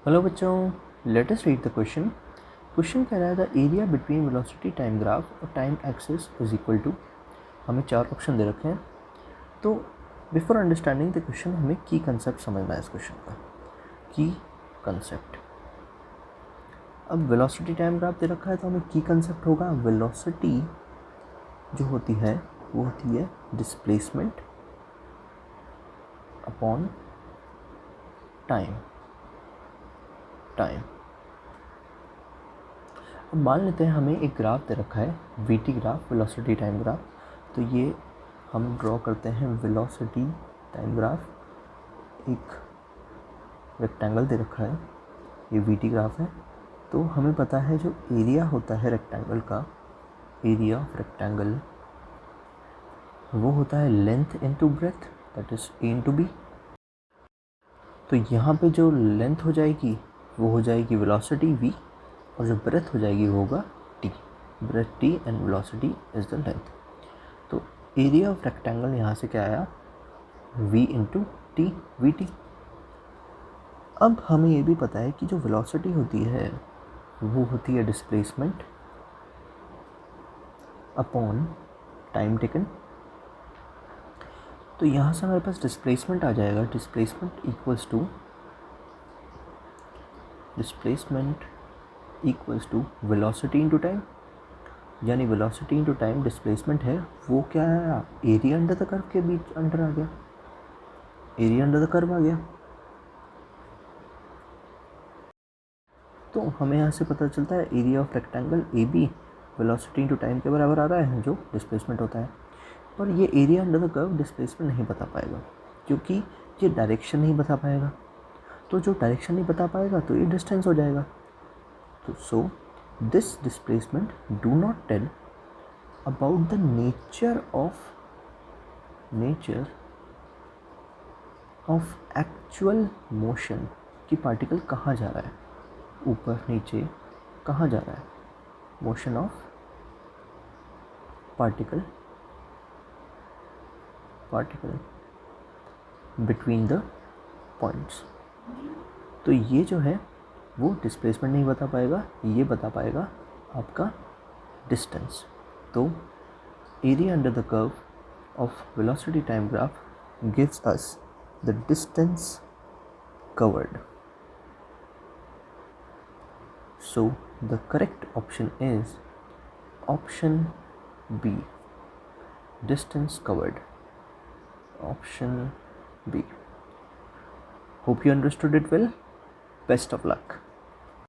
Hello बच्चों, let us read the question. Question कह रहा है the area between velocity time graph और time axis is equal to. हमें 4 ऑप्शन दे रखे हैं। तो बिफोर अंडरस्टैंडिंग द क्वेश्चन हमें की कंसेप्ट समझना है इस क्वेश्चन का। की कंसेप्ट, अब वेलोसिटी टाइम ग्राफ दे रखा है तो हमें की कंसेप्ट होगा वेलोसिटी जो होती है वो होती है डिस्प्लेसमेंट अपॉन टाइम। अब मान लेते हैं हमें एक ग्राफ दे रखा है we T graph, velocity time graph. तो ये हम ड्रॉ करते हैं वेलोसिटी टाइम ग्राफ। एक रेक्टेंगल दे रखा है, ये वी टी ग्राफ है। तो हमें पता है जो एरिया होता है रेक्टेंगल का, एरिया ऑफ रेक्टेंगल वो होता है length into breadth, that is a into b. तो यहाँ पे जो लेंथ हो जाएगी वो हो जाएगी वेलोसिटी v, और जो ब्रेथ हो जाएगी वो होगा t। Breadth t and velocity is the length. तो एरिया ऑफ रेक्टेंगल यहाँ से क्या आया, v into t, v t. अब हमें ये भी पता है कि जो वेलोसिटी होती है वो होती है डिस्प्लेसमेंट अपॉन टाइम टेकन। तो यहाँ से हमारे पास डिस्प्लेसमेंट आ जाएगा, displacement equals to velocity into time, यानी वेलोसिटी इंटू टाइम डिस्प्लेसमेंट है वो क्या आया, एरिया अंडर द कर्व के बीच अंडर आ गया, एरिया अंडर द कर्व आ गया। तो हमें यहाँ से पता चलता है area of rectangle a b velocity into time के बराबर आ रहा है जो डिस्प्लेसमेंट होता है। पर ये area under the curve displacement नहीं बता पाएगा क्योंकि ये डायरेक्शन नहीं बता पाएगा। तो जो डायरेक्शन नहीं बता पाएगा तो ये डिस्टेंस हो जाएगा। तो so this displacement do not tell about the nature of actual motion कि पार्टिकल कहाँ जा रहा है, ऊपर नीचे कहाँ जा रहा है, motion of particle between the points. तो ये जो है वो डिस्प्लेसमेंट नहीं बता पाएगा, ये बता पाएगा आपका डिस्टेंस। तो area under the curve of velocity time graph gives us the distance covered. So the correct option is option B, distance covered. Option B. Hope you understood it well. Best of luck.